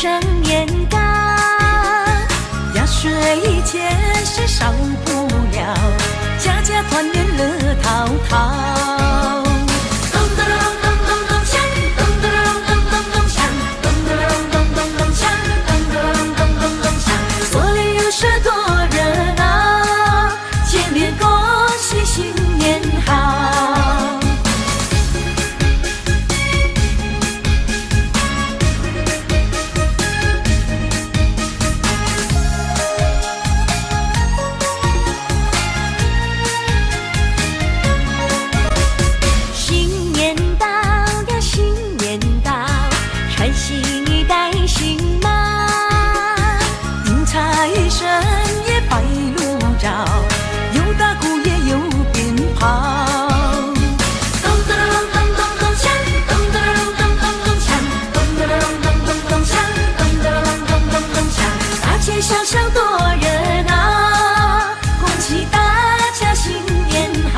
生年高，压岁钱是少不了，家家团圆乐陶陶。咚咚咚咚咚咚锵，咚咚咚咚咚锵，咚咚咚咚咚锵，咚咚咚咚咚锵，锁里有事多热闹，见面恭喜新年好。新年到呀，新年到，穿新衣戴新帽，迎财神也摆路照，有大鼓也有鞭炮。咚咚咚咚咚锵，咚咚咚咚咚锵，咚咚咚咚咚锵，咚咚咚咚咚锵，大街小巷多热闹，恭喜大家新年好。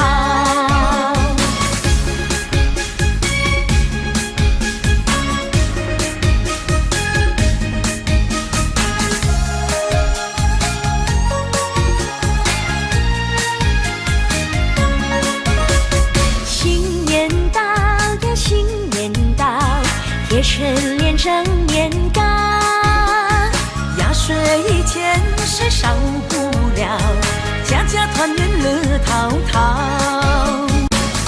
新年到呀，新年到，贴春联整年糕，压岁钱是少不了，家家团圆乐陶陶。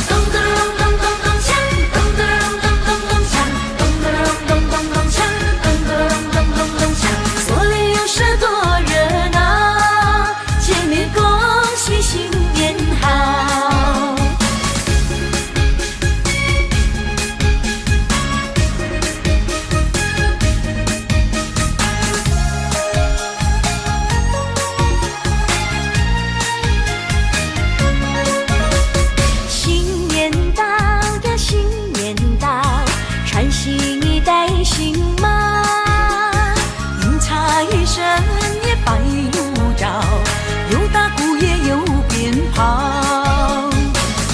咚咚咚咚咚锵，咚咚咚咚咚锵，咚咚咚咚咚锵，咚咚咚咚咚锵，锁里有事多热闹，见面恭喜新年好。新年到呀，新年到，穿新衣戴新帽，迎财神也摆路照，有大鼓也有鞭炮。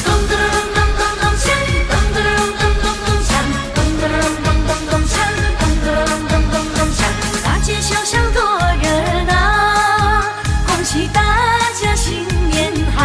咚咚咚咚咚锵，咚咚咚咚咚锵，咚咚咚咚咚锵，咚咚咚咚咚锵，大街小巷多热闹，恭喜大家新年好。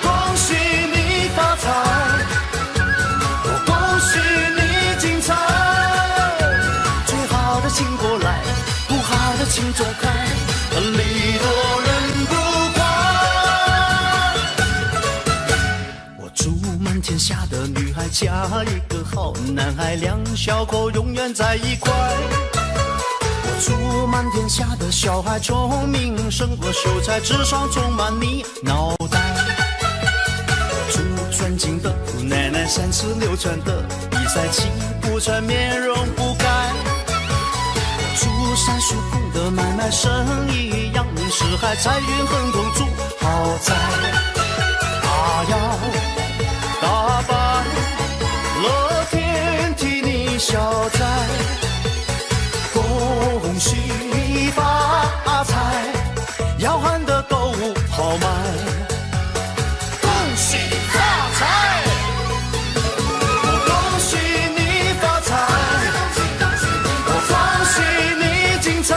恭喜你发财，我恭喜你精彩，最好的请过来，不好的请走开，礼多人不怪。我祝满天下的女孩嫁一个好男孩，两小口永远在一块。我祝满天下的小孩聪明胜过秀才，智商充满你脑袋。祝尊敬的姑奶奶三尺六寸的比赛气不喘，面容不改。祝三叔公的买卖生意扬名四海，财运亨通祝豪宅。大摇大摆，乐天替你消灾。恭喜发财，要喊的购物好买。恭喜发财，我恭喜你发财，我恭喜你精彩。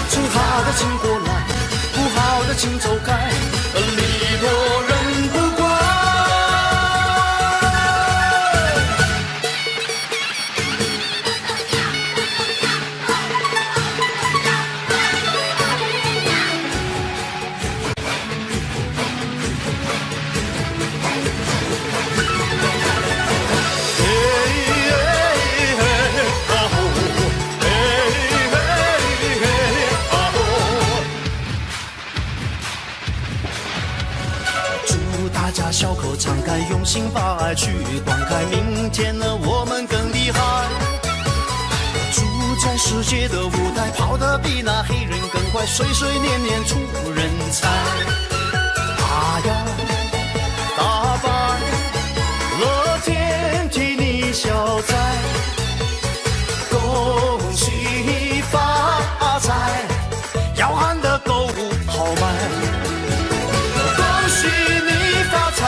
最好的请过来，不好的请走开，礼多人不怪。家小口常开，用心把爱去灌溉，明天呢我们更厉害。住在世界的舞台，跑得比那黑人更快，岁岁年年出人才。他要打败乐天替你消灾，恭喜发财，要喊得购物好卖。恭喜你发财，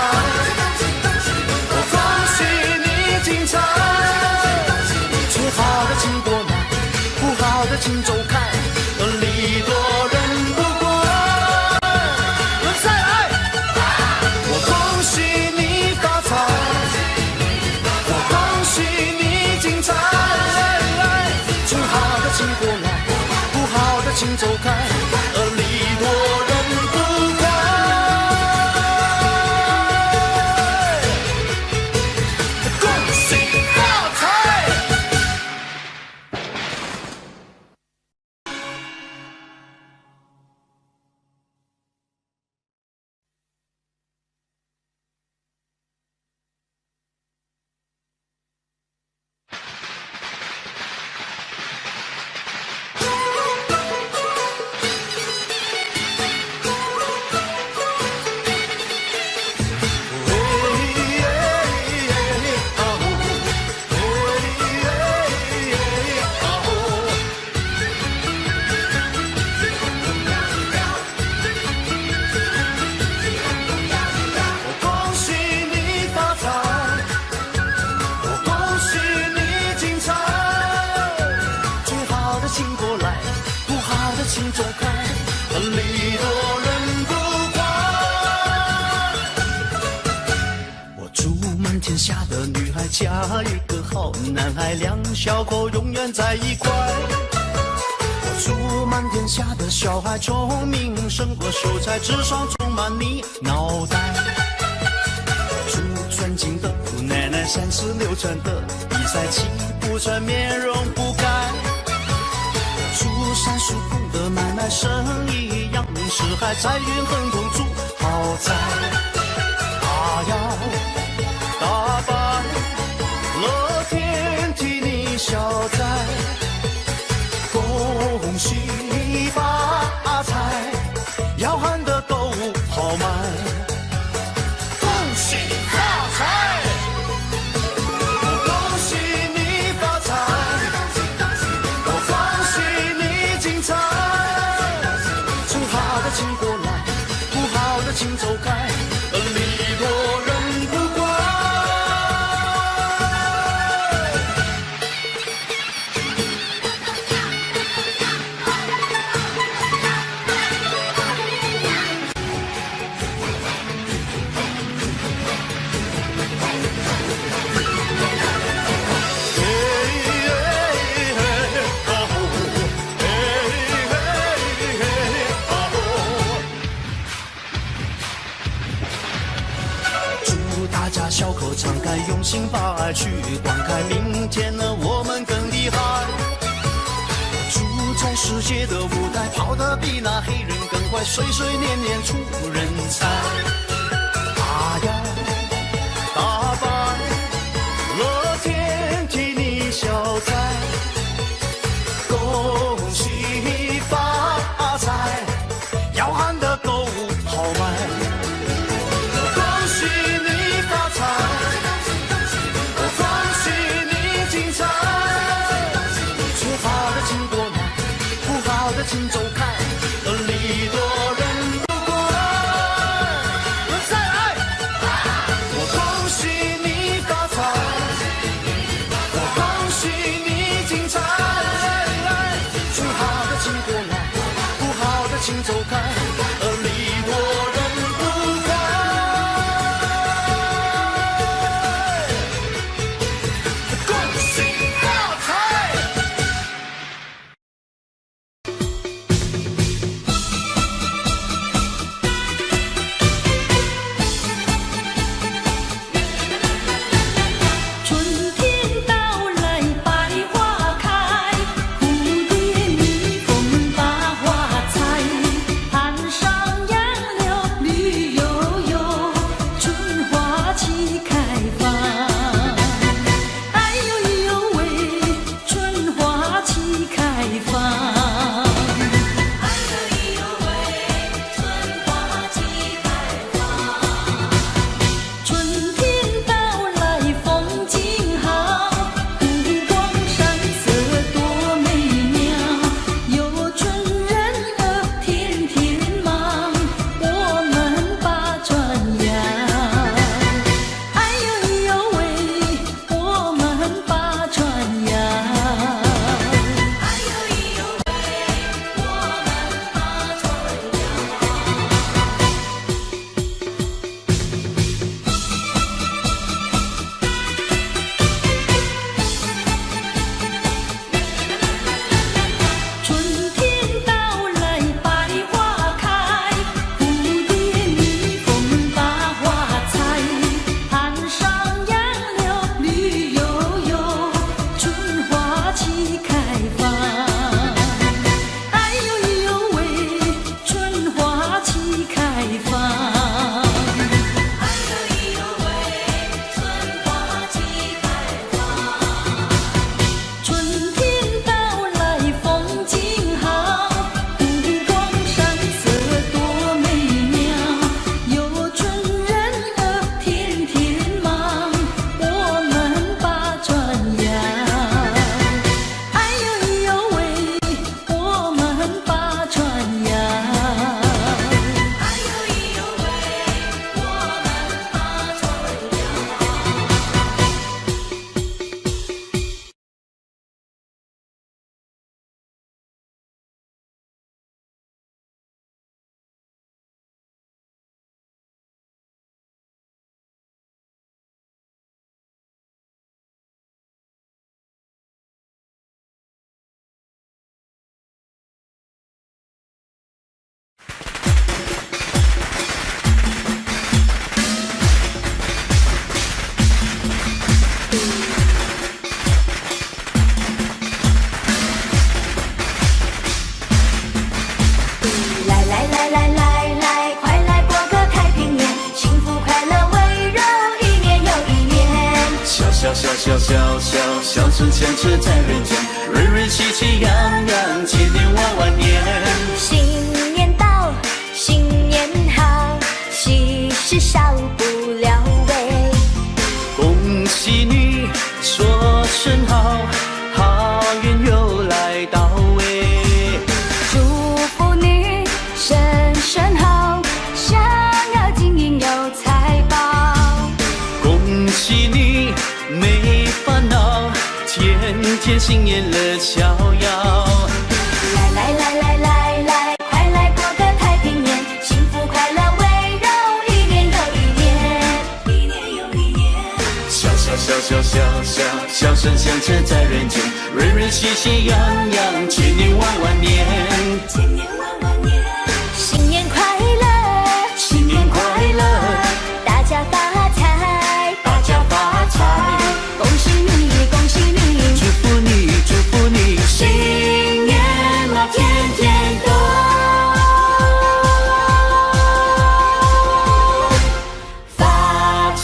我恭喜你精彩。最好的请过来，不好的请走开，礼多人不怪。再来，我恭喜你发财，我恭喜你精彩。最好的请过来，不好的请走开，礼多人不怪。恭喜发财！请走开，礼多人不怪。我祝满天下的女孩嫁一个好男孩，两小口永远在一块。我祝满天下的小孩聪明胜过秀才，智商充满你脑袋。祝尊敬的姑奶奶36转的比赛气不喘，面容不改。祝30空的买卖生意扬名四海，财运亨通住豪宅。他要打败乐天替你消灾，恭喜发财，要喊得购物好卖。恭喜发财，我恭喜你发财，我恭喜你精彩。最好的请过来，不好的请走开，礼多人不怪。大家小口常开，用心把爱去灌溉，明天呢我们更厉害。住在世界的舞台，跑得比那黑人更快，岁岁年年出人才。他要打败乐天替你消灾，恭喜发财，要喊得购物好卖。请走开，礼多人不怪。小小小小声响彻在人间，瑞瑞喜气洋洋，千年万万年。新年到，新年好，喜事少不了喂。恭喜你，说声好，好运又来到喂。祝福你，身身好，想要金银有财宝。恭喜你，没烦恼，天天新年乐逍遥。来来来来来来，快来过个太平年，幸福快乐围绕，一年又一年，一年又一年。小小小小小小小声响彻在人间，瑞瑞喜气洋洋，千年万万年。千年万万年，新年快乐，新年快乐，大家发财，大家发财。恭喜你，恭喜你，祝福你，祝福你，新年嘛天天都发财。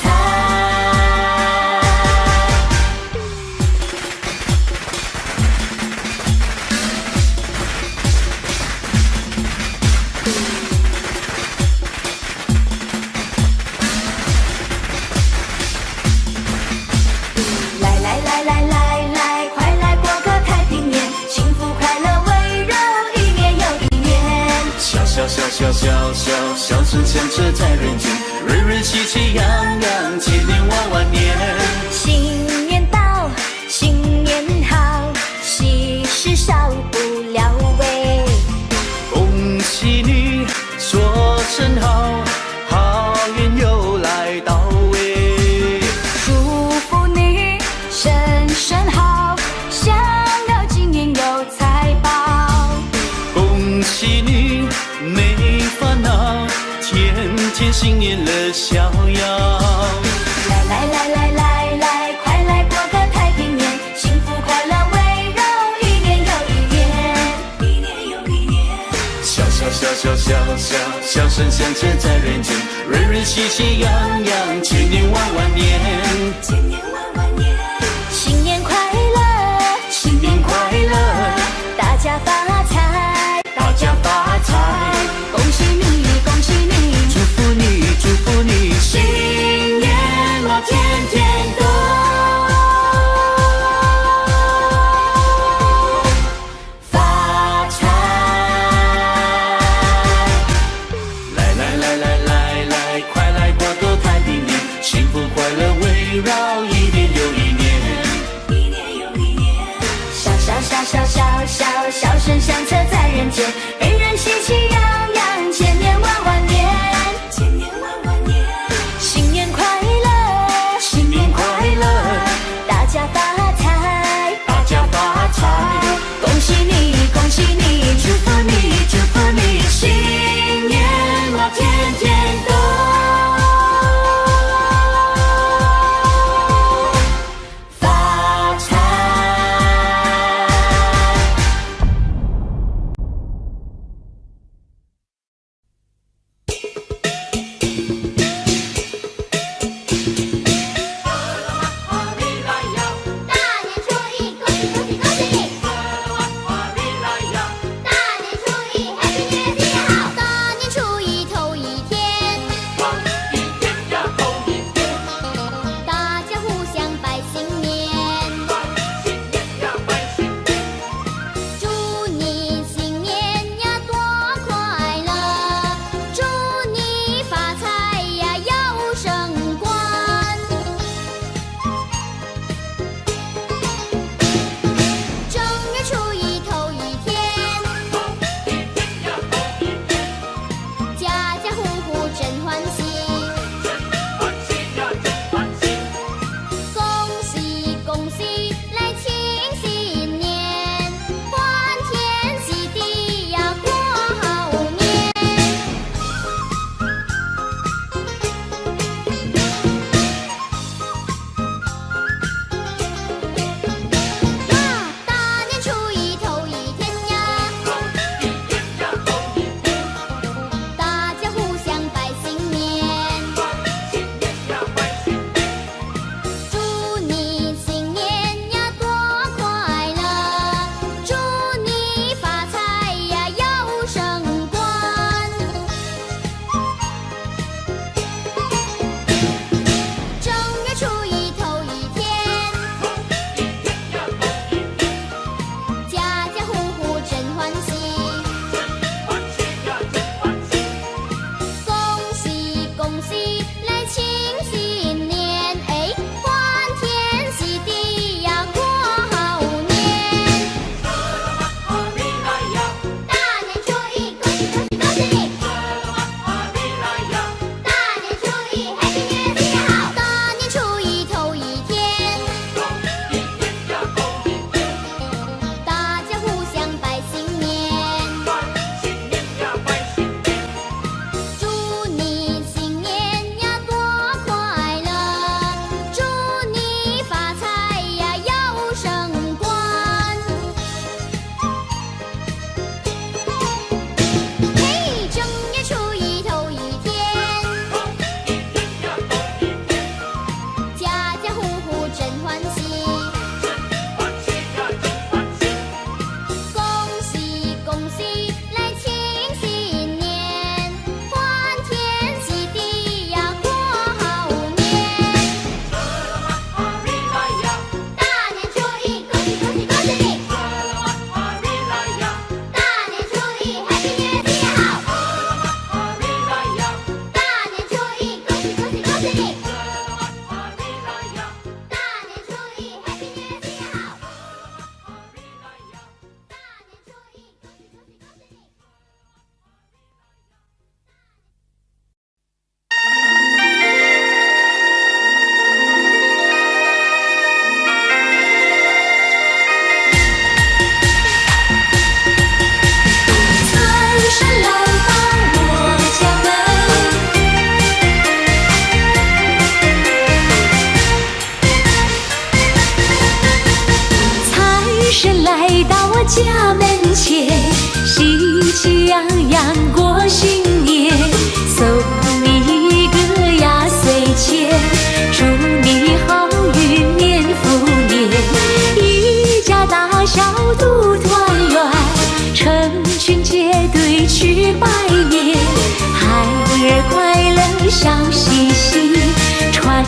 来来来来来来，快来过个太平年，幸福快乐围绕，一年又一年。小小小小小小小声响彻在人间，瑞瑞喜气洋洋，千年万万年。新年到，新年好，喜事少不了喂。恭喜你，说声好，好运又来到喂。祝福你，身身好，想要金银有财宝。恭喜你，没烦恼，天天新年乐逍遥。来来来来来来，快来过个太平年，幸福快乐围绕，一年又一年，一年又一年。小小小小小小小声响彻在人间，瑞瑞喜气洋洋，千年万万年。千年万万年，新年快乐，新年快乐，大家发财，大家发财。恭喜你，恭喜你，祝福你，祝福你，新年嘛天天都发财。来来来来来来，快来过个太平年，幸福快乐围绕，一年又一年。一年又一年，小小小小小小小声响彻在人间，人人喜气洋洋，千年万万年，千年万万年。新年快乐，新年快乐，大家发财，大家发财。恭喜你，恭喜你，祝福你，祝福你，新年嘛天天都发财。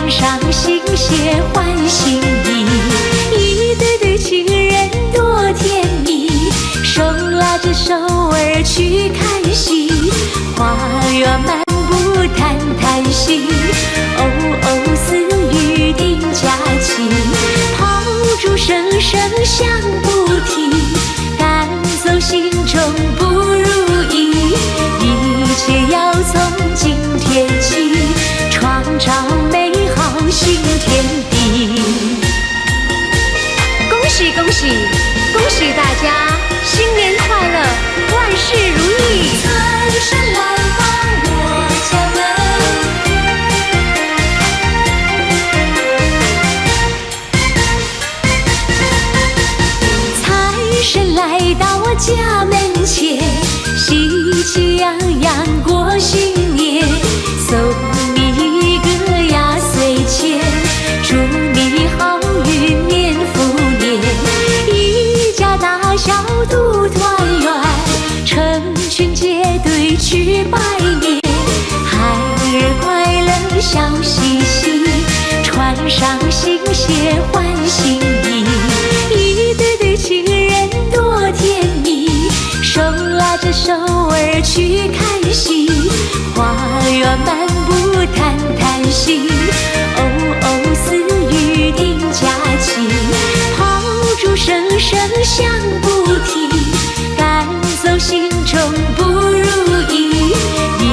穿上新鞋换新衣，一对对情人多甜蜜，手拉着手儿去看戏，花园漫步谈谈心，哦哦似预定佳期，炮竹声声响不停，赶走心中不如意，一切要从今天起，创造美好新天地。恭喜恭喜恭喜大家，新年快乐，万事如意！财神来到我家门，财神来到我家门前，喜气洋洋过新年，送你一个压岁钱，祝你好运年复年，一家大小都团圆，成群结队去拜年，孩儿快乐笑嘻嘻，穿上新鞋换新衣，一对对情人多甜蜜，手拉着手儿去看戏，花园漫步谈谈心，哦哦似预定佳期，炮竹声声响不停，赶走心中不如意，一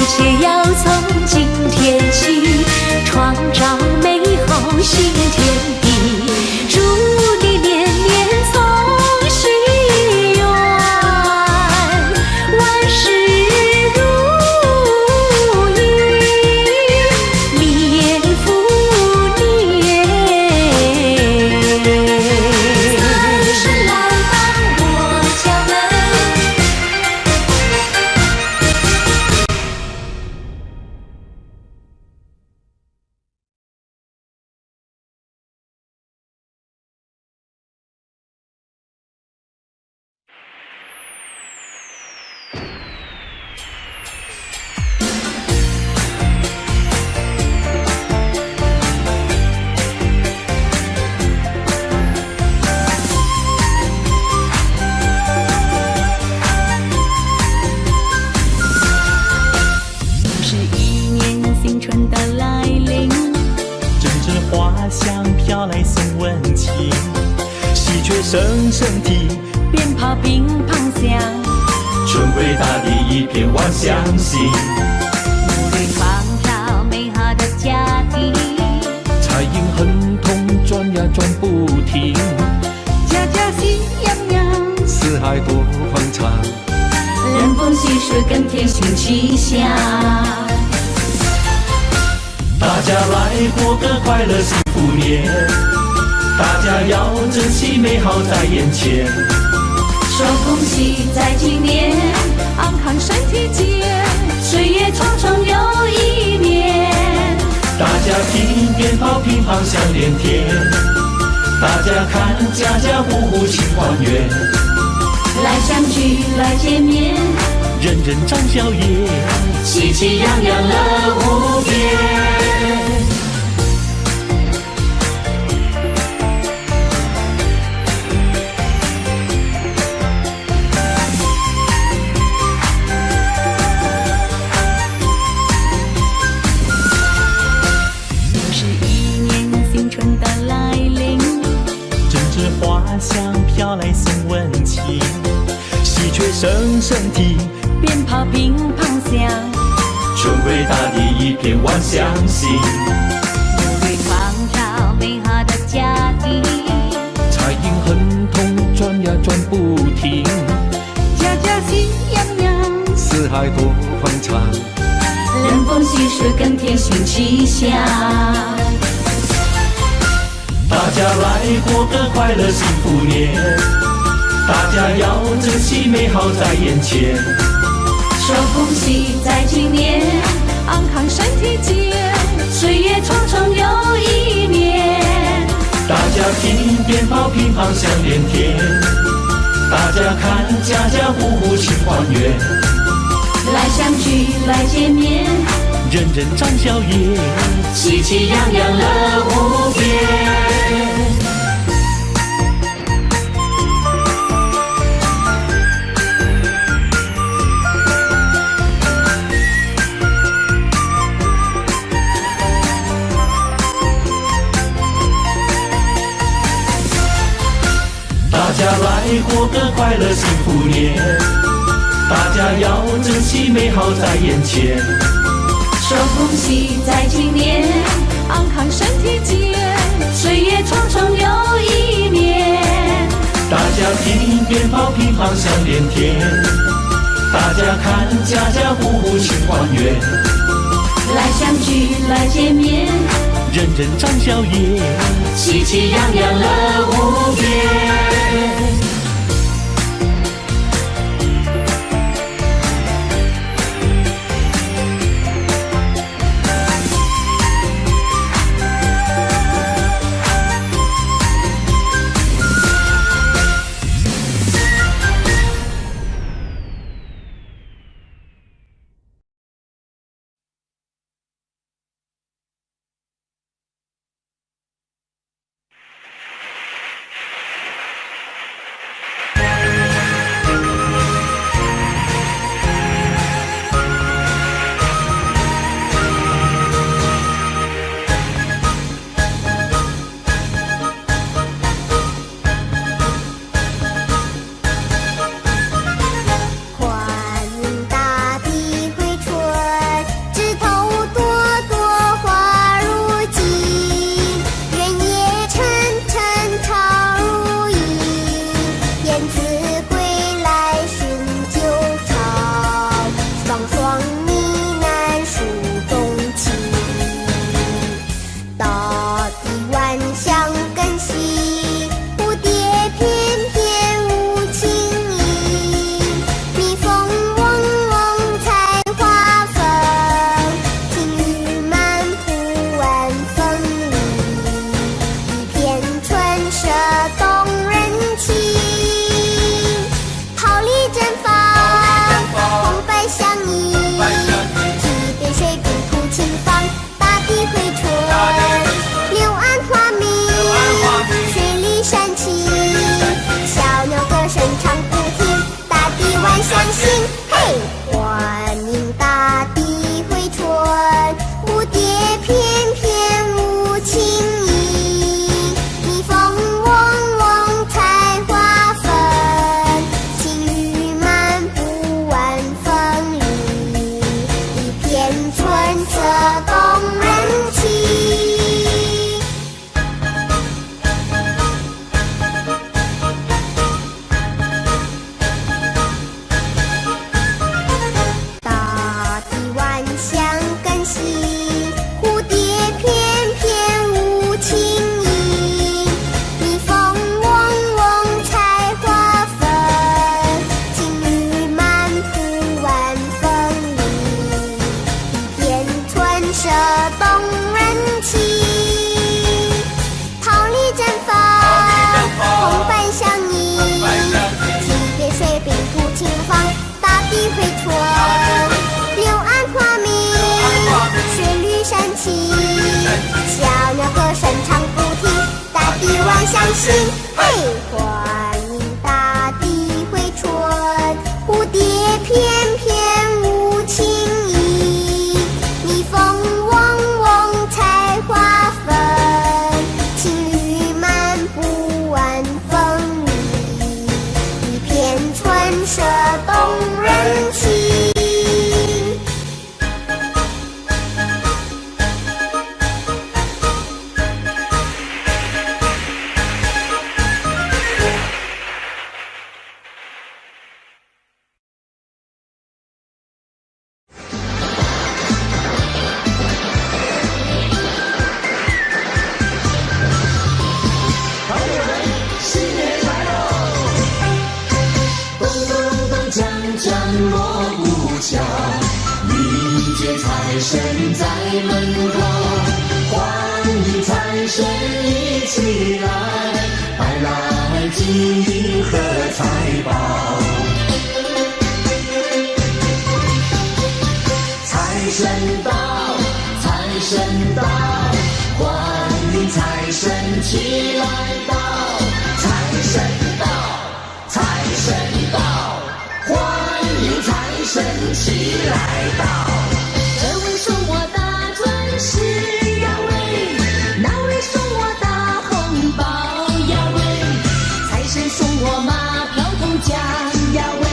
切要从今天起，创造美好新天地，祝你年年从心愿，万事如意，年复年。财神来到我家门，是一年新春的来临，阵阵花香飘来送温情，喜鹊声声啼，鞭炮乒乓响，春归大地一片望乡心，努力创造美好的家庭，彩影亨通转呀转不停，家家喜洋洋，四海多欢畅，人逢喜事更添新气象。大家来过个快乐幸福年，大家要珍惜美好在眼前，说恭喜在今年，安康身体健，岁月匆匆又一年。大家听鞭炮乒乓响连天，大家看家家户户庆团圆，来相聚来见面，人人张笑颜，喜气洋洋乐无边。是一年新春的来临，阵阵花香飘来送温情，喜鹊声声啼，鞭炮乒乓响，春归大地一片望乡心，努力创造美好的家庭，彩影亨通转呀转不停，家家喜洋洋，四海多欢畅，人逢喜事更添新气象。大家来过个快乐幸福年，大家要珍惜美好在眼前，说恭喜在今年，安康身体健，岁月匆匆又一年。大家听鞭炮乒乓响连天，大家看家家户户庆团圆，来相聚来见面，人人展笑颜，喜气洋洋乐无边。大家来过个快乐幸福年，大家要珍惜美好在眼前。说恭喜在今年，安康身体健，岁月匆匆又一年。大家听鞭炮乒乓响连天，大家看家家户户庆团圆。来相聚来见面，人人展笑颜，喜气洋洋乐无边。相信，嘿，欢迎大地回春，蝴蝶翩翩舞情意，蜜蜂嗡嗡采花粉，情侣漫步晚风里，一片春色动人情。财神在门口，欢迎财神一起来，带来金银和财宝。财神到。神到，欢迎财神起来到，财神到，财神到，欢迎财神起来到。这位送我大钻石呀喂，那位送我大红包呀喂，财神送我马票头奖呀喂，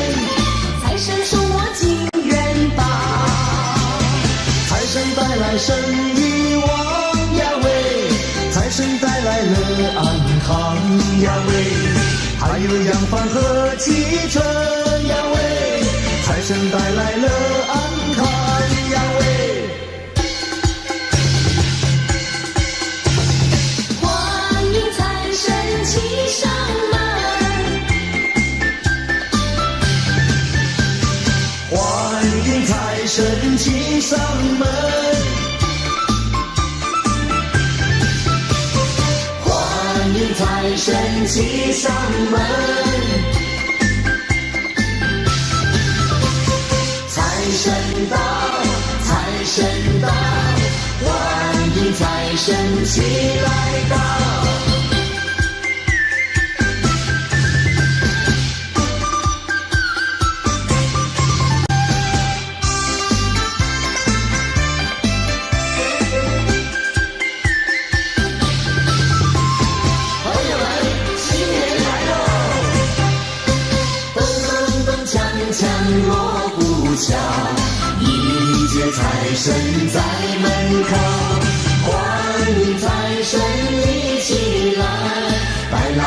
财神送我金元宝，财神带来生意旺呀喂，财神带来了安康呀喂，还有洋房和汽车呀喂，财神带来了安康呀喂。欢迎财神骑上门，欢迎财神骑上门，欢迎财神骑上门，财神到，财神到，欢迎财神起来到。锣鼓敲，迎接财神在门口，欢迎财神一起来，带来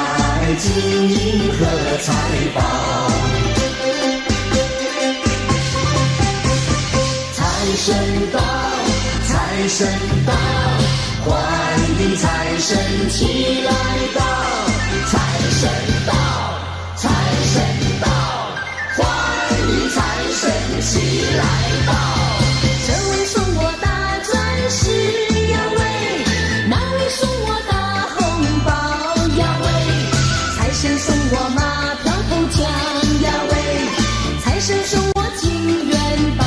金银和财宝。财神到，财神到，欢迎财神起来到，财神到，财神到，财神起来到。这位送我大钻石呀喂，那位送我大红包呀喂，财神送我马票头奖呀喂，财神送我金元宝，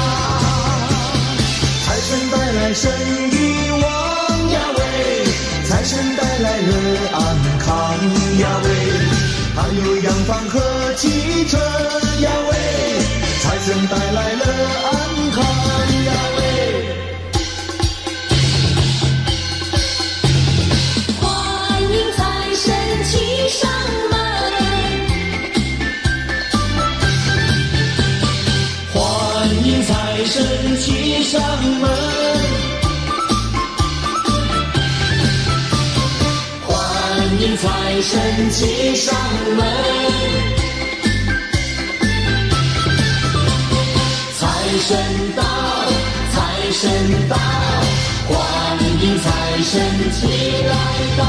财神带来生意旺呀喂，财神带来了安康呀喂，还有洋房和汽车呀喂，财神带来了安康呀喂。欢迎财神骑上门，欢迎财神骑上门，欢迎财神骑上门，财神到，财神到，欢迎财神起来到。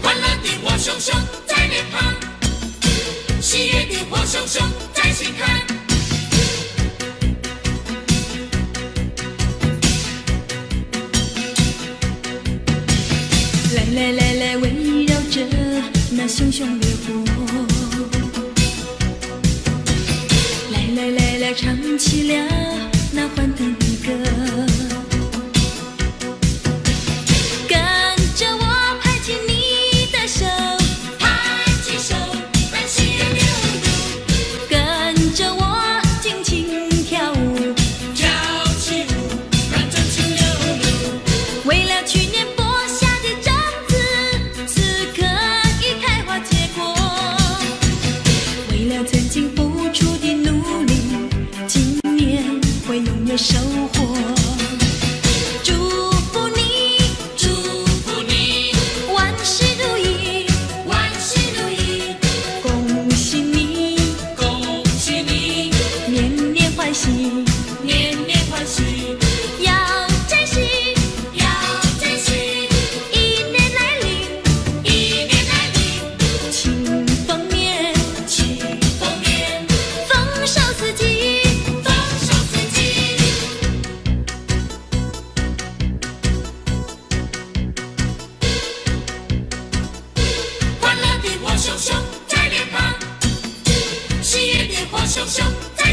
欢乐的火熊熊在脸庞，喜悦的火熊熊在心坎。来来来来，围绕着那熊熊烈火，来来来来，唱起了那欢腾的歌。跟着我拍起你的手，拍起手，让喜悦流露，跟着我尽情跳舞，跳起舞，让真情流露。为了去年播下的种子，此刻已开花结果。为了曾经付出的努力，今年会拥有收获。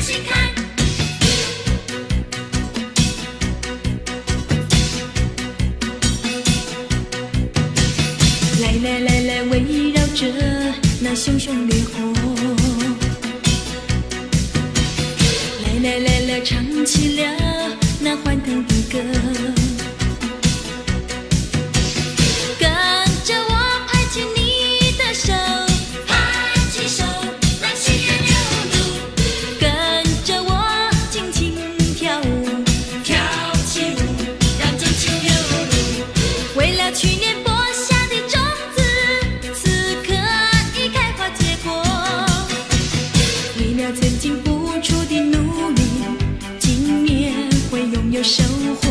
心看。来来来来，围绕着那熊熊烈火，来来来来，唱起了那欢腾的歌。跟着我拍起你的手，拍起手，让喜悦流露。跟着我轻轻跳舞，跳起舞，让真情流露。为了去年播下的种子，此刻已开花结果。为了曾经付出的努力，今年会拥有收获。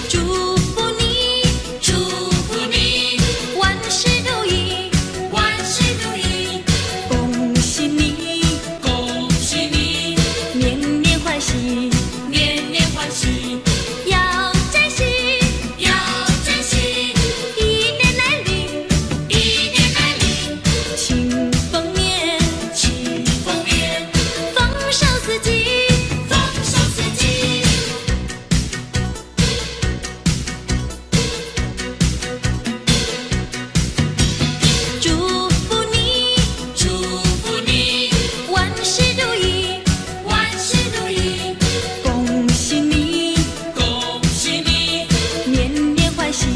祝福你，祝福你，万事如意，万事如意，恭喜你，恭喜你，年年欢喜，年年欢喜，要珍惜，要珍惜。一年来临，一年来临，庆丰年，庆丰年，丰收四季。丰收四季。祝福你，祝福你，万事如意，万事如意，恭喜你，恭喜你，年年欢喜，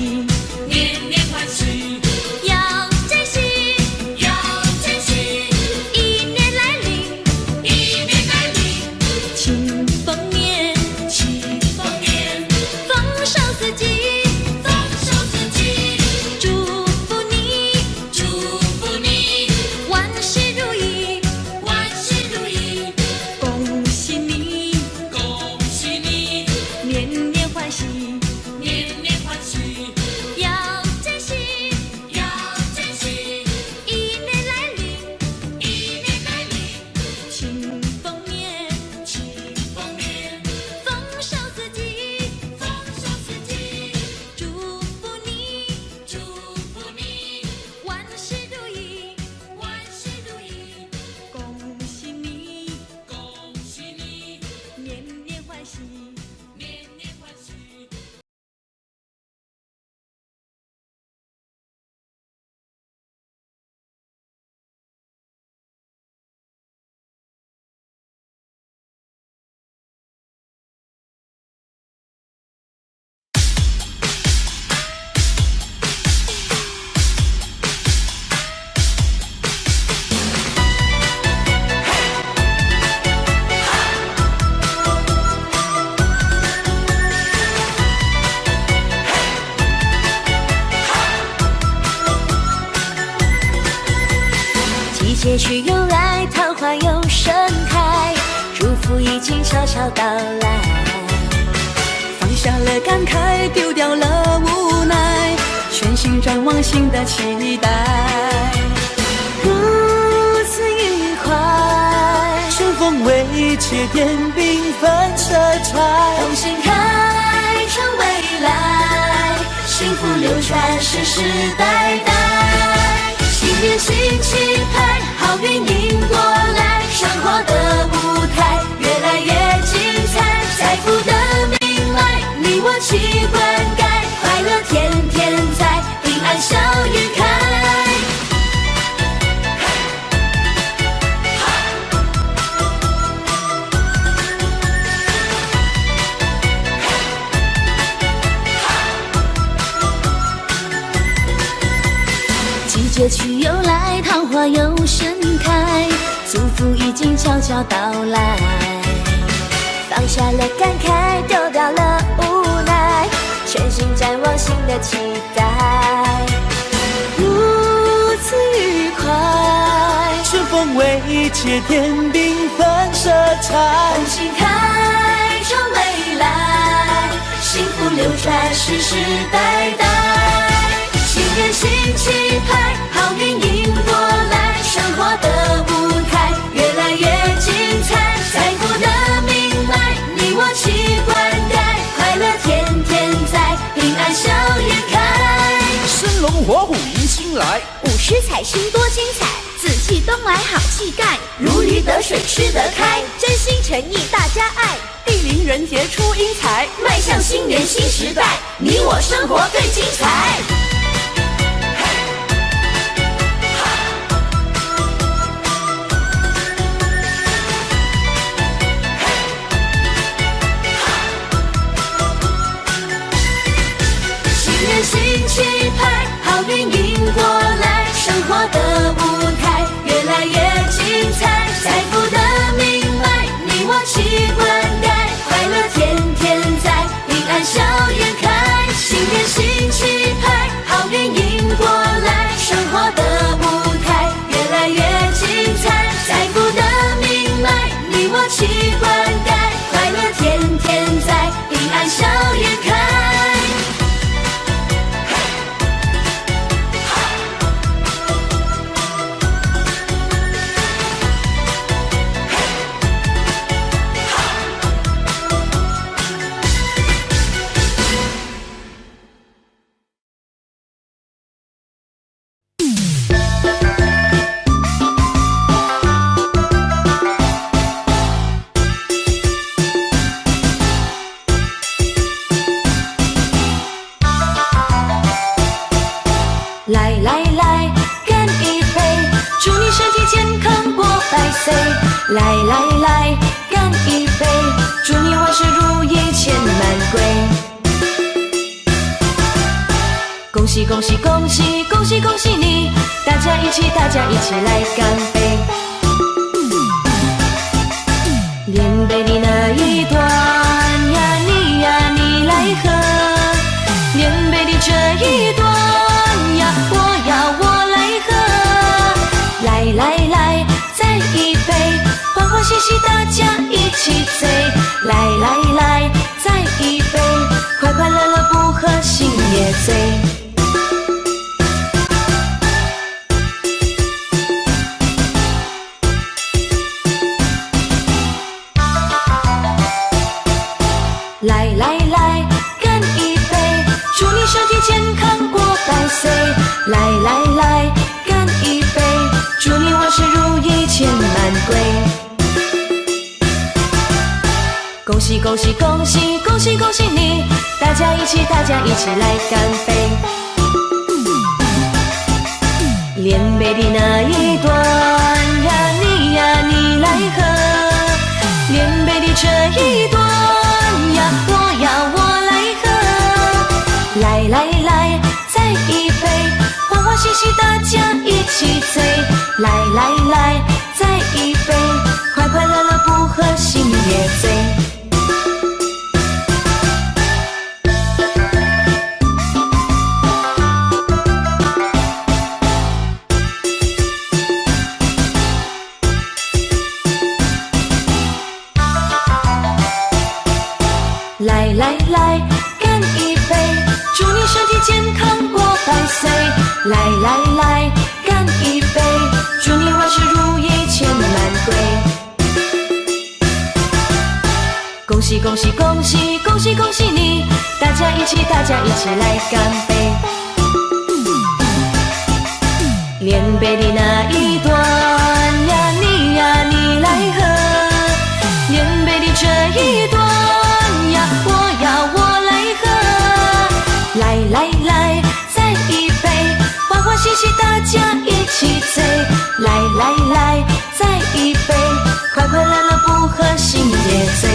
年年欢喜，要珍惜，要珍惜。一年来临，一年来临，庆丰年，庆丰年，丰收四季。丰收四季。祝福你，祝福你，万事如意，万事如意，恭喜你，恭喜你，年年欢喜，年年欢喜，要珍惜，要珍惜。一年来临，一年来临，庆丰年，庆丰年，丰收四季。丰收四季。祝福你，祝福你，万事如意，万事如意，恭喜你，恭喜你，年年欢喜。年年欢喜。季节去又来，桃花又盛开，祝福已经悄悄到来。放下了感慨，丢掉了无奈，全心展望新的期待。如此愉快，春风未切，点缤纷色彩。同心开创未来，幸福流传世世代代。新年新气派，好运迎过来，生活的舞台越来越精彩，财富的命脉，你我齐灌溉，快乐天天在，平安笑颜开。季节去又来，桃花又盛开，祝福已经悄悄到来。放下了感慨，丢掉了无奈，全心展望新的期待。如此愉快，春风未切，点缤纷色彩。同心开创未来，幸福流传世世代代。新年新气派，好运迎过来，生活的舞台越来越精彩，财富的命脉，你我齐灌溉，快乐天天在，平安笑颜开。生龙活虎迎新来，五十彩星多精彩，紫气东来好气概，如鱼得水吃得开，真心诚意大家爱，地灵人杰出英才，迈向新年新时代，你我生活更精彩。新年新气派，好运迎过来，生活的舞台越来越精彩，财富的命脉你我齐灌溉，快乐天天在，平安笑颜开。新年新气派，好运迎过来，生活的舞台越来越精彩，财富的命脉你我齐灌溉，快乐天天在，平安笑颜开。来来来，干一杯，祝你身体健康过百岁。来来来，干一杯，祝你万事如意钱满柜。恭喜恭喜恭喜恭喜恭喜你，大家一起来干杯。连杯的那一端呀，你来喝，连杯的这一端我来喝，来来来，再一杯，欢欢喜喜大家一起醉。来来来，再一杯，快快乐乐不喝心也醉。来来来，干一杯，祝你身体健康过百岁。来来来，干一杯，祝你万事如意钱满柜。恭喜恭喜恭喜恭喜恭喜你，大家一起来干杯。连杯的那一端呀，你来喝，连杯的这一端呀，我来喝。来来来，再一杯，欢欢喜喜大家一起醉。来来来，再一杯，快快乐乐不喝心也醉。来来来，干一杯，祝你身体健康过百岁。来来来，干一杯，祝你万事如意钱满柜。恭喜恭喜恭喜恭喜恭喜你，大家一起来干杯。连杯的那一端呀，你来喝，连杯的这一端呀，我来喝。来来来，再一杯，欢欢喜喜大家一起醉。来来来，再一杯，快快乐乐不喝心也醉。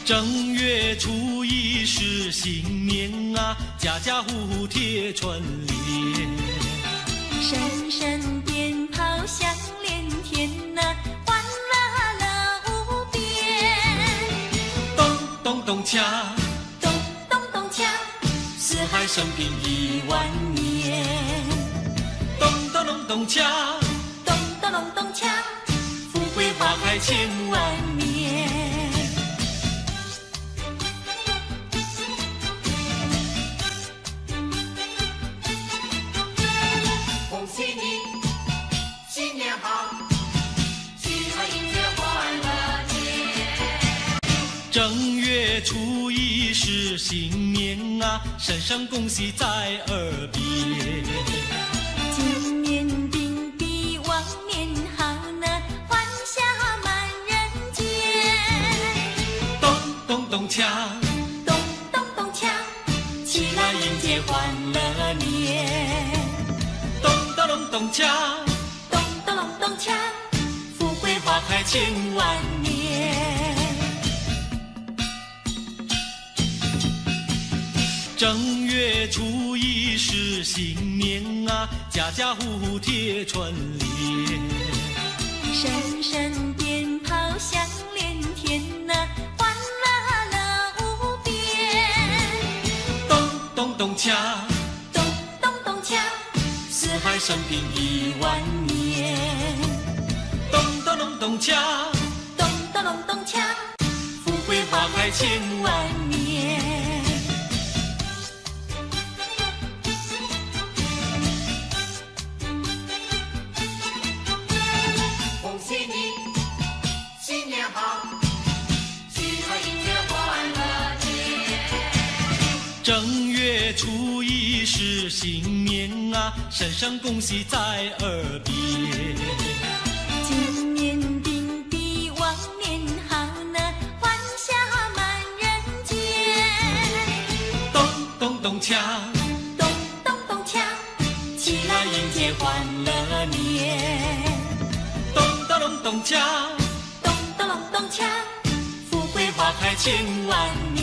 正月初一是新年啊，家家户户贴春联。声声鞭炮响连天呐，欢乐无边。咚咚咚锵，咚咚咚锵，四海升平10000年。咚咚咚咚锵，咚咚咚咚锵，富贵花开千万年。恭喜你，新年好，齐来迎接欢乐节。正月初一是新年啊，声声恭喜在耳边。今年定比往年好呢，欢笑满人间。咚咚咚锵，咚咚咚锵，起来迎接欢乐年。咚咚咚咚锵，咚咚咚咚锵，富贵花开千万年。正月初一是新年啊，家家户户贴春联。声声鞭炮响连天呐，欢乐无边。咚咚咚锵，咚咚咚锵，四海升平10000年。咚咚咚咚锵，咚咚咚咚锵，富贵花开千万年。恭喜你，新年好，齐来迎接欢乐节。正月初一是新年啊，声声恭喜在耳边。今年定比往年好呢，欢笑满人间。咚咚咚锵，咚咚咚锵，起来迎接欢乐年。咚咚咚咚锵，咚咚咚咚锵，富贵花开千万年。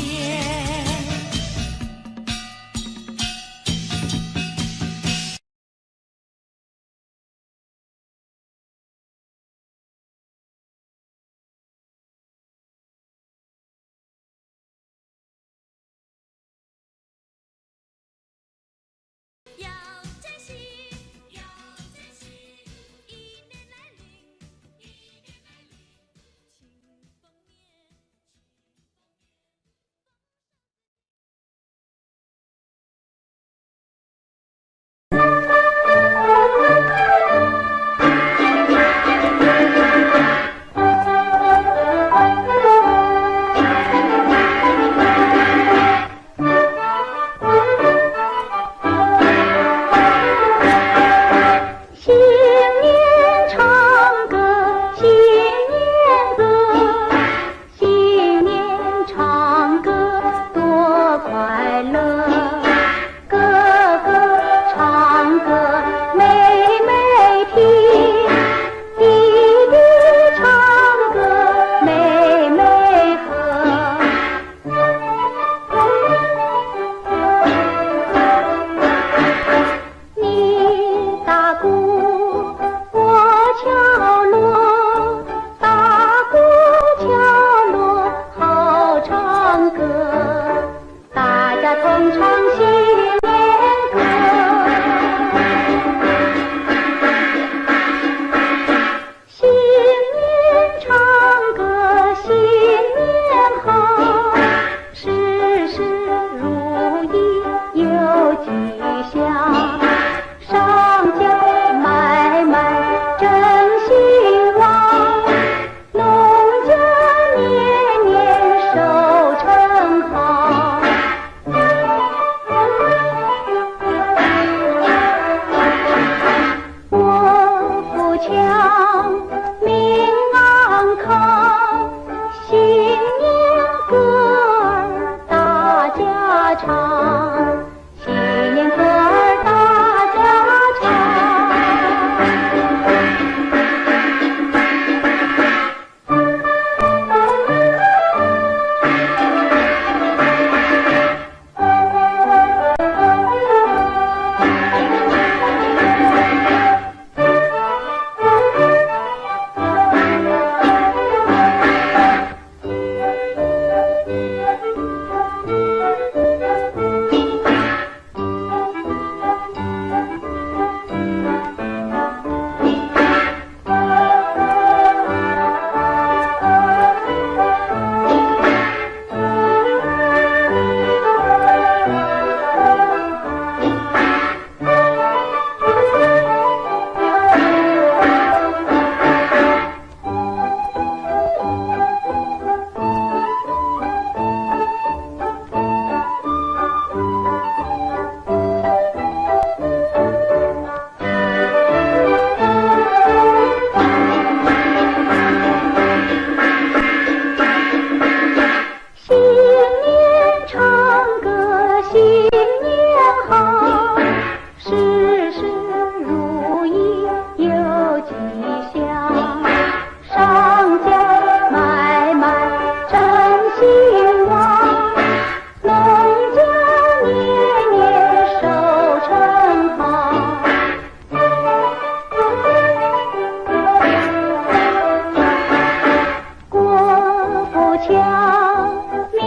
家民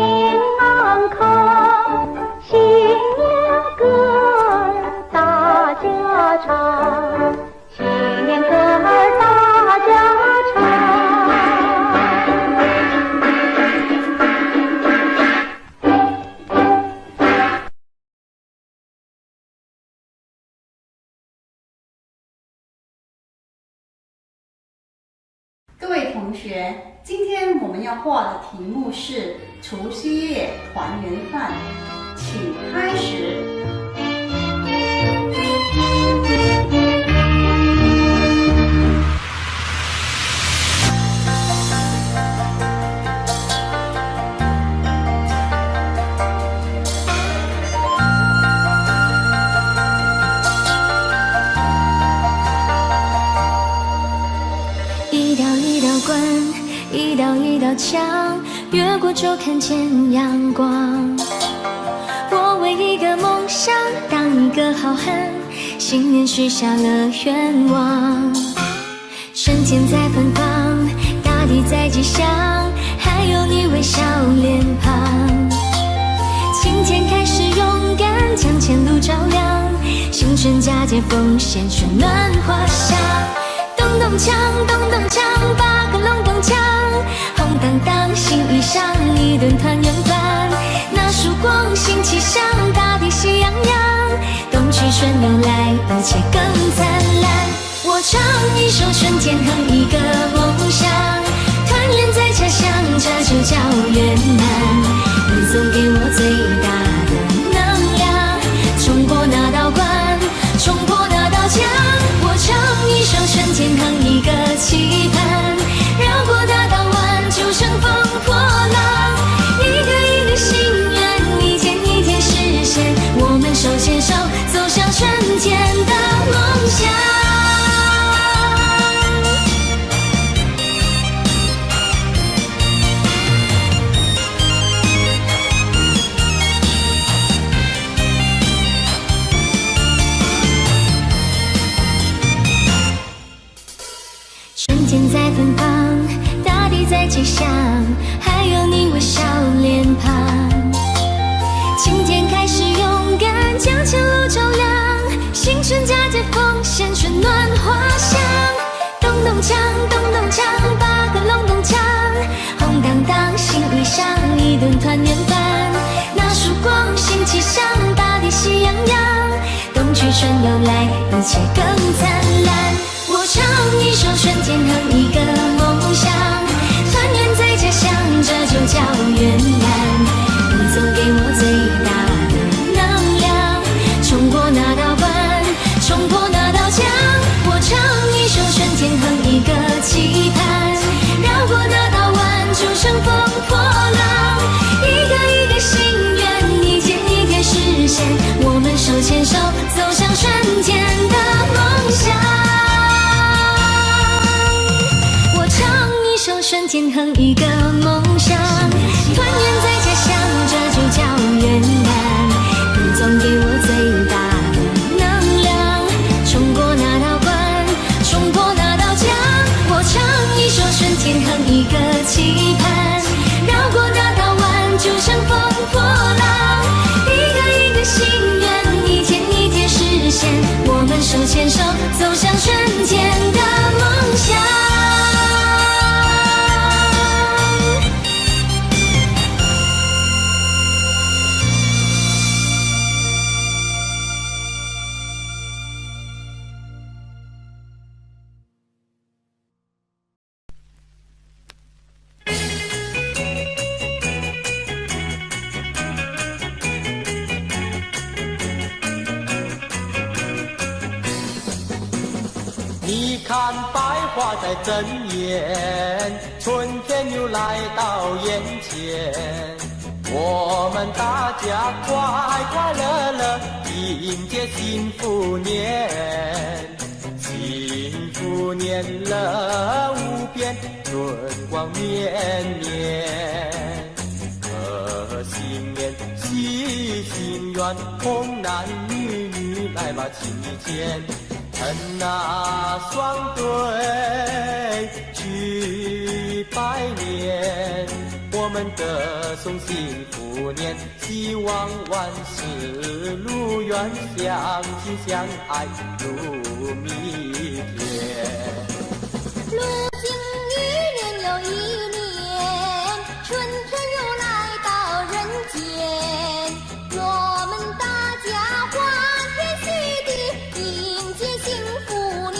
安康，新年歌儿大家唱，新年歌儿大家唱。各位同学，今天我们要画的题目是除夕夜团圆饭，请开始。一道一道关，一道一道墙，越过就看见阳光。我为一个梦想，当一个好汉，新年许下了愿望。春天在芬芳，大地在吉祥，还有你微笑脸庞。今天开始勇敢，将前路照亮，新春佳节奉献，春暖花香。咚咚锵，咚咚锵，8个隆咚锵，红当当，新衣裳，一顿团圆饭。那曙光，新气象，大地喜洋洋，冬去春又来，一切更灿烂。我唱一首春天，哼一个梦想，团圆在家乡，这就叫圆满。你送给我最大的能量，冲破那道关，冲破那道墙。我唱一首春天，哼一个期盼，绕过大道湾，就乘风破浪。一个一个心愿，一天一天实现，我们手牵手走向春天的梦想。春天在芬芳，大地在吉祥，还有你微笑脸庞。今天开始勇敢，将前路照亮，新春佳节奉献，春暖花香。咚咚锵，咚咚锵，8个隆咚锵，红当当，新衣裳，一顿团圆饭。那曙光，新气象，大地喜洋洋，冬去春又来，一切更灿烂。我唱一首春天，哼一个梦想，团圆在家乡，这就叫圆满。你送给我最大的能量，冲过那道关，冲破那道墙。我唱一首春天，哼一个期盼，绕过那道湾，就乘风破浪。一个一个心愿，一天一天实现，我们手牵手走向春天的梦想。春天哼一个梦想，团圆在家乡，这就叫圆满。你总给我最大的能量，冲过那道关，冲破那道墙。我唱一首春天，哼一个期盼，绕过那道湾，就乘风破浪。一个一个心愿，一天一天实现，我们手牵手走向春天的梦想。你看百花在争艳，春天又来到眼前，我们大家快快乐乐迎接幸福年，幸福年乐无边，春光绵绵，贺新年喜心愿，红男绿女来吧亲一见。趁那双对去拜年，我们们得送幸福年，希望万事如愿，相亲相爱如蜜甜。如今一年又一年，春天又来到人间，我们大家欢天喜地迎接幸福年。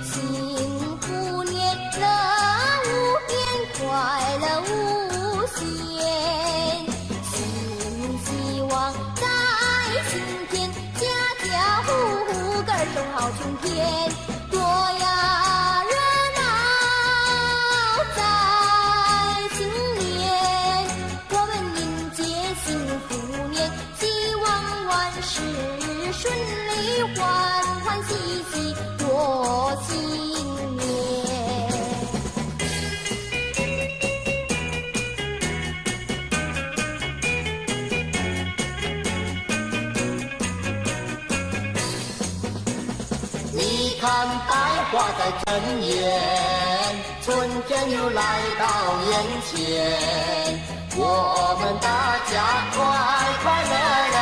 幸福年乐无边，快乐无限，新希望在心田，家家户户歌声好春天。多呀热闹在新年，我们迎接幸福年，希望万事顺利，欢欢喜喜过新年。你看百花在争艳，春天又来到眼前，我们大家快快乐乐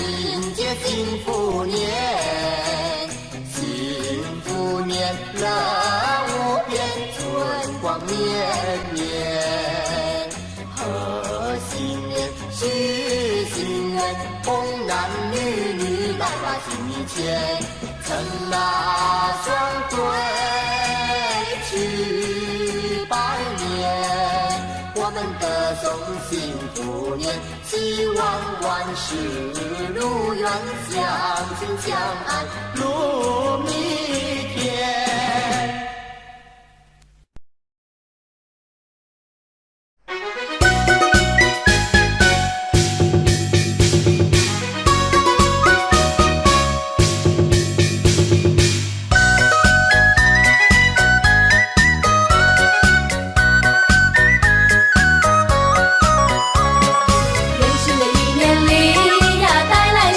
迎接幸福年。幸福年乐无边，春光绵绵。贺新年许心愿，童男女女来把心意牵。趁那双对去拜年，我们得送幸福年，希望万事如愿，相亲相爱如蜜甜。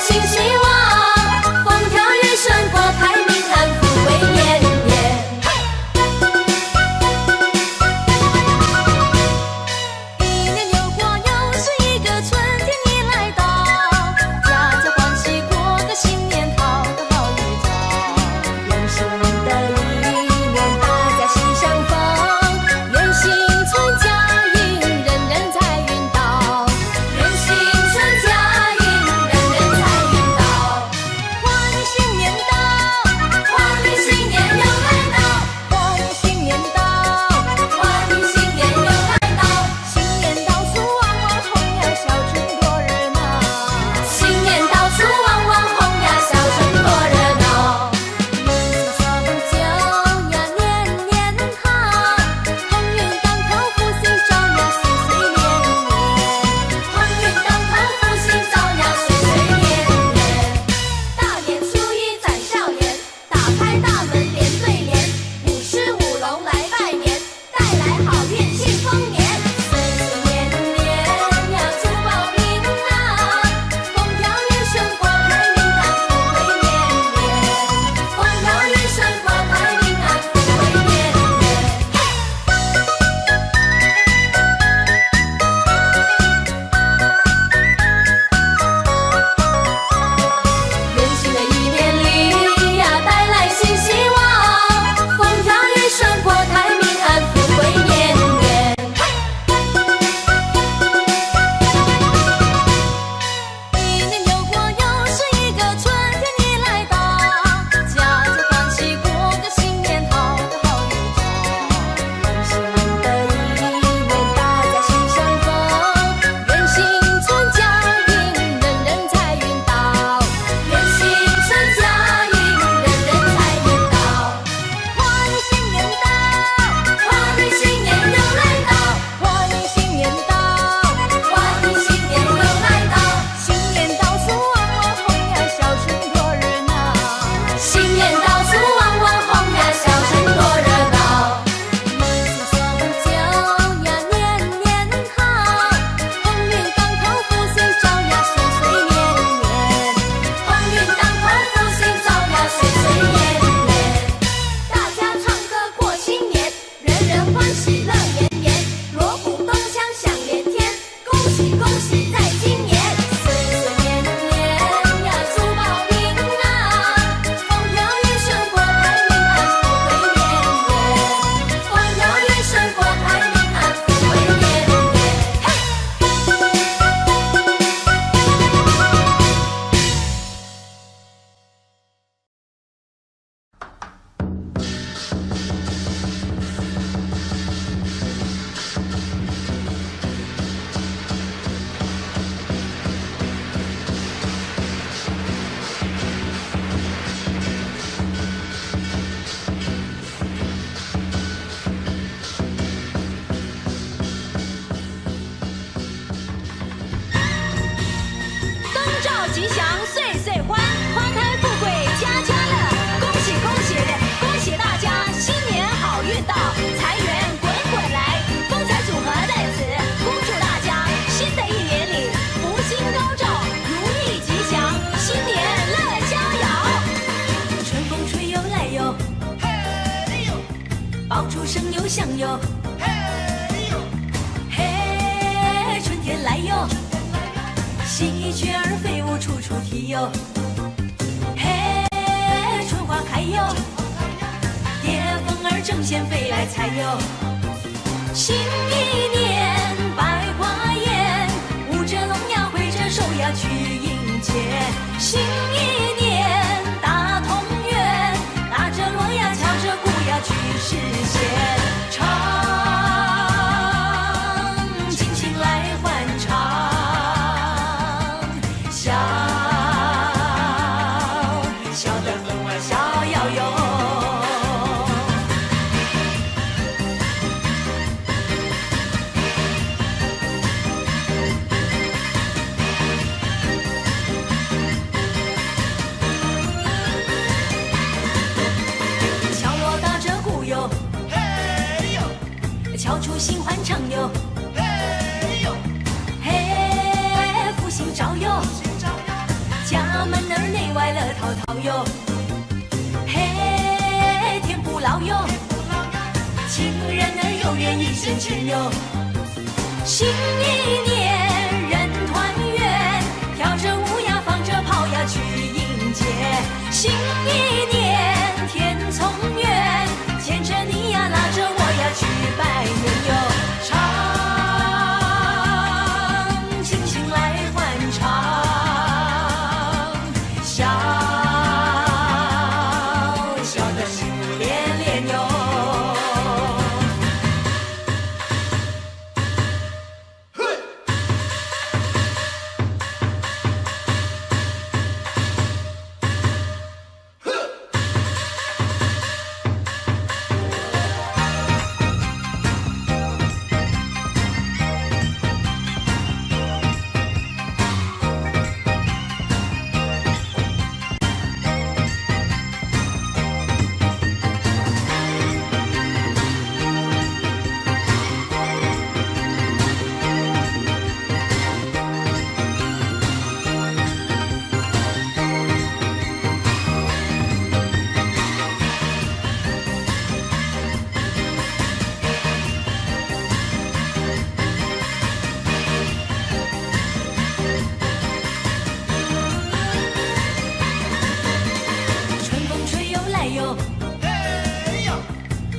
新希望，风调雨顺，国泰民安，富贵啼哟。嘿，春花开哟，蝶蜂儿争先飞来采哟。新一年百花艳，舞着龙呀挥着手呀去迎接。新一年大同园，打着锣呀敲着鼓呀去实现。唱，尽情来欢唱，笑，笑得分外逍遥哟。敲出新欢唱哟，嘿哟，嘿，福星照哟，家门儿内外乐淘淘哟，嘿，天不老哟，情人儿有缘一线牵哟。新一年人团圆，跳着舞呀放着炮呀去迎接。新一年天从远，牵着你呀拉着我呀去拜年哟。唱，尽情来欢唱，笑，笑得心连连哟。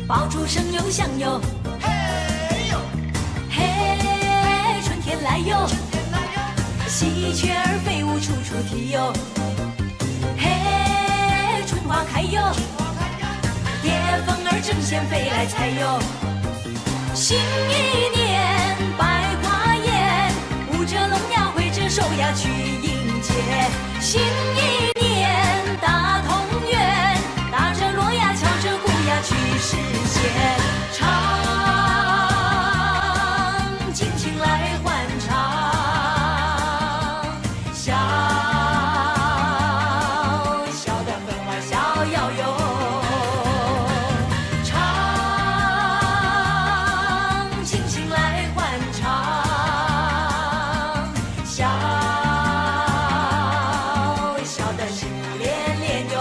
爆竹声又响哟，嘿哟，嘿，春天来哟，喜鹊儿飞舞处处啼哟，嘿，春花开哟，蝶蜂儿争先飞来采哟。新一年百花艳，舞着龙呀挥着手呀去迎接。新一年大同园，打着锣呀敲着鼓呀去实现。唱，尽情来欢唱，笑，笑得分外逍遥哟。唱，尽情来欢唱，笑，笑得心连连哟。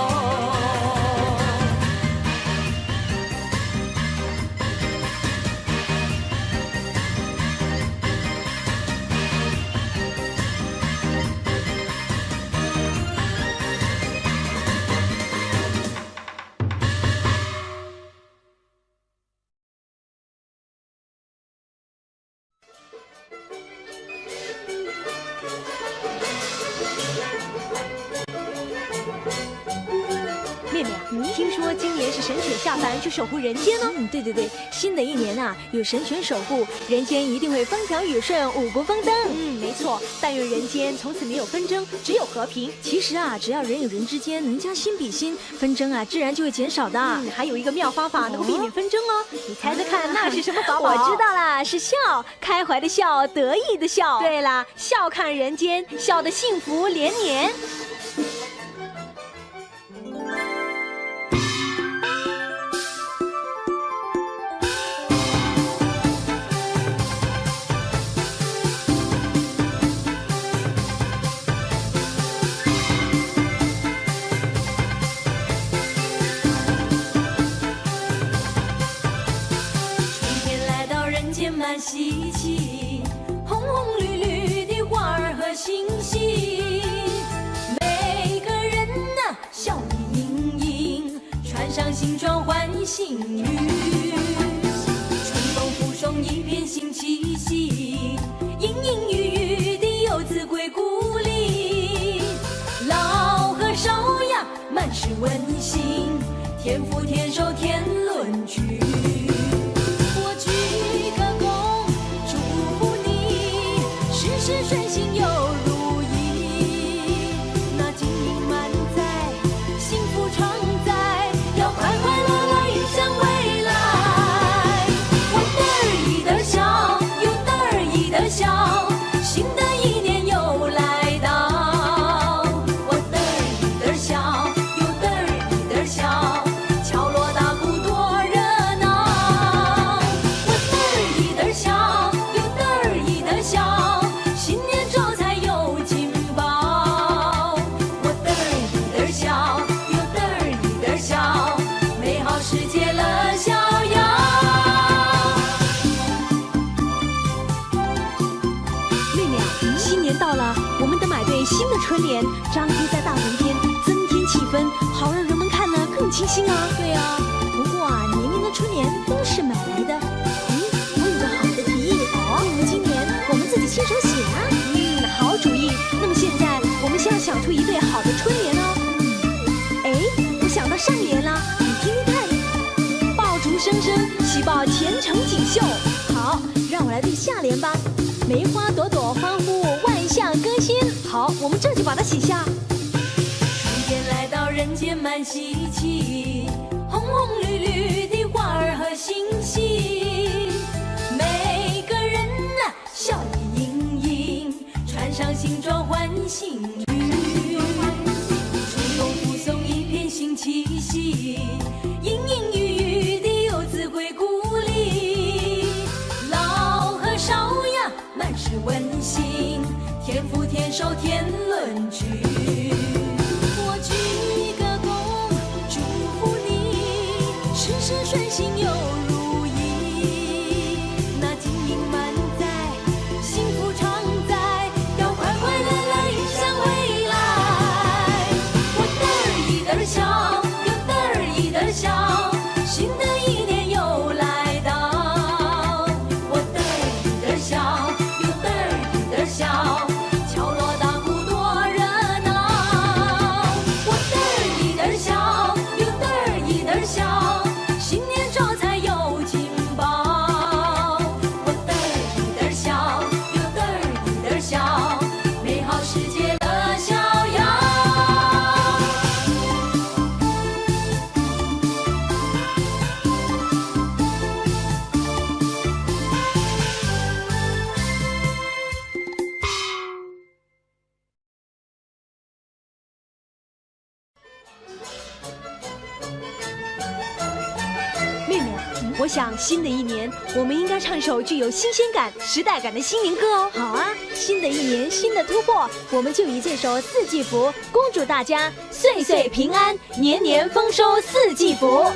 妹妹，听说今年是神犬下凡去守护人间呢。对对对，新的一年啊，有神犬守护，人间一定会风调雨顺，五谷丰登。没错，但愿人间从此没有纷争，只有和平。其实啊，只要人与人之间能将心比心，纷争啊自然就会减少的。还有一个妙方法能够避免纷争哦，你猜猜看那是什么法宝？我知道啦，是笑，开怀的笑，得意的笑。对啦，笑看人间，笑得幸福连年。满稀奇，红红绿绿的花儿和星星，笑意盈盈，穿上新装换新衣。春风拂送一片新气息，隐隐约约的游子归故里。老和少呀，满是温馨，天福天寿天伦聚。我鞠个躬，祝福你，事事顺心又如意。那金银满载，幸福常在，要快快乐乐迎向未来。我嘚儿一嘚儿笑，又嘚儿一嘚儿笑，新的一年又来到。我嘚儿一嘚儿笑，又嘚儿一嘚儿笑，敲锣打鼓多热闹。我嘚儿一嘚儿笑，又嘚儿一嘚儿笑，新年招财又金宝。我嘚儿一嘚儿笑，又嘚儿一嘚儿笑，美好世界乐逍遥。妹妹啊，新年到了，我们得买对新的春联，张贴在大门边，增添气氛，好让人们看得更清新啊。对啊，不过啊，年年的春联都是买来的。我有个好的提议哦，今年我们自己亲手写啊。好主意。那么现在我们先要想出一对好的春联哦。我想到上联了，你听听看。爆竹声声，喜报前程锦绣。好，让我来对下联吧。梅花朵朵欢呼，万象更新。好，我们这就把它写下。春天来到人间满稀奇，红红绿绿的花儿和星星，每个人啊笑意盈盈，穿上新装换新衣。春风拂送一片新气息，隐隐约约的游子归故里。老和少呀，满是温馨，天福天寿天伦聚。我鞠个躬，祝福你，事事顺心又如意。那金银满载，幸福常在，要快快乐乐迎向未来。我嘚儿一嘚儿笑，又嘚儿一嘚儿笑，新的一年又来到。我嘚儿一嘚儿笑，又嘚儿一嘚儿笑，敲锣打鼓多热闹。我嘚儿一嘚儿笑，又嘚儿一嘚儿笑，新年招财又金宝。我嘚儿一嘚儿笑，又嘚儿一嘚儿笑，美好世界乐逍遥。妹妹啊，我想新的一年，我们应该唱首具有新鲜感、时代感的新年歌哦。好啊，新的一年，新的突破，我们就以这首《四季福》恭祝大家岁岁平安，年年丰收四季福。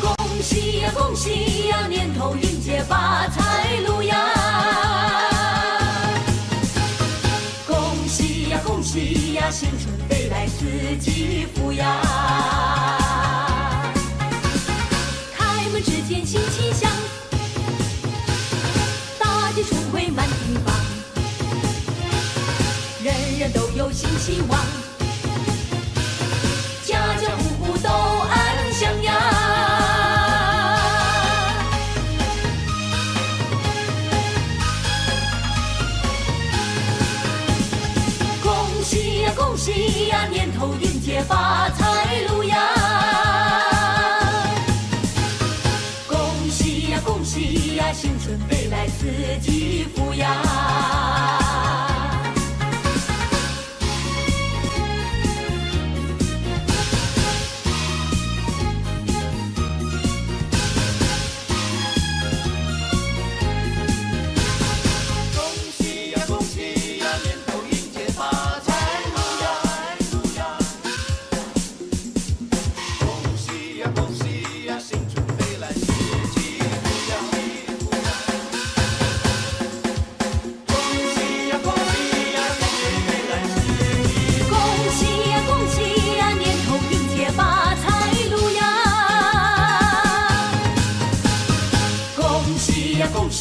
恭喜呀恭喜呀，年头迎接发财路呀！恭喜呀恭喜呀，新春飞来四季福呀！开门之间新气象，大街春回满地放，人人都有新希望，家家户户都安详呀！恭喜呀，年头迎接发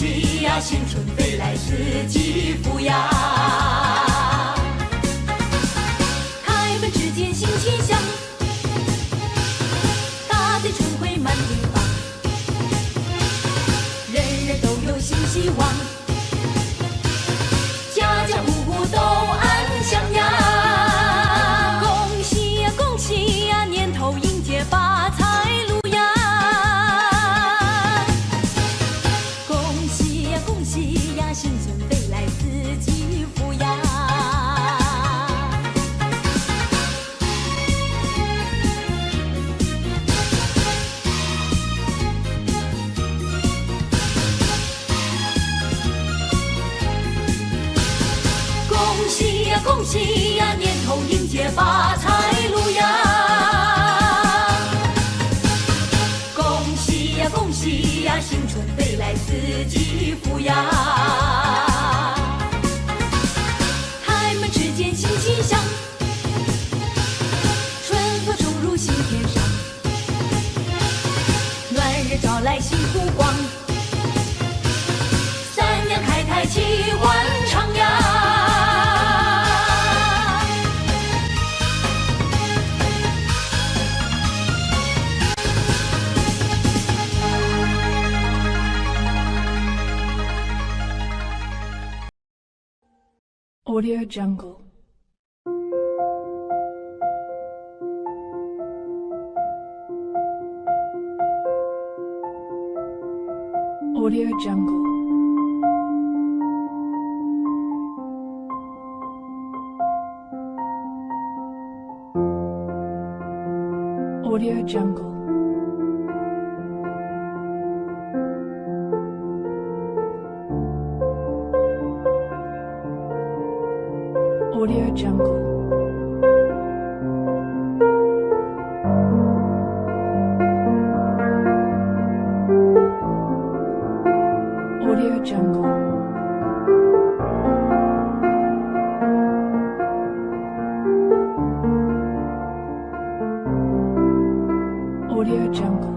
喜呀，新春飞来四季福呀。开门之间新气象，大地春回满地放，人人都有新希望，家家户户都安详呀。恭喜呀恭喜呀，年头迎接发财路呀。恭喜呀恭喜呀，新春飞来四季福呀。恭喜呀恭喜呀，年头迎接发财路呀。恭喜呀恭喜呀，新春飞来四季福呀。开门之间新气象，春风冲入心田上，暖日照来新湖光，三娘开台齐欢唱呀。Audio Jungle. Audio Jungle. Audio Jungle. Audio Jungle. Audio Jungle. Audio Jungle. Audio Jungle.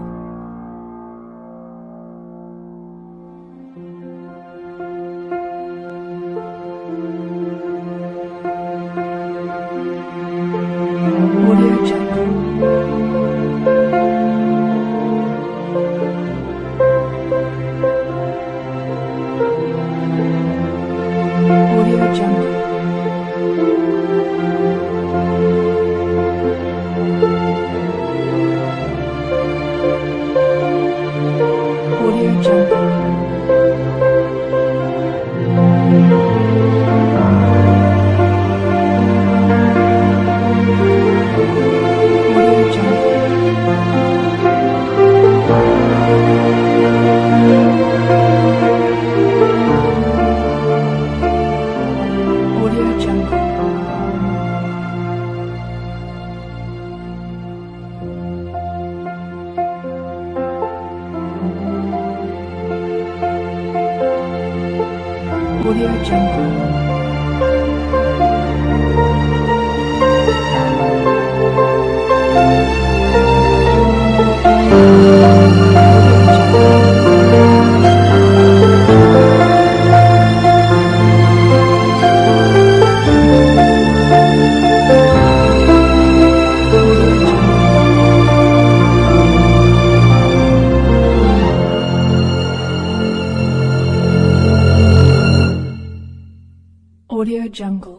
Audio Jungle. Audio Jungle. Audio Jungle. Audio Jungle. Audio Jungle. Audio Jungle.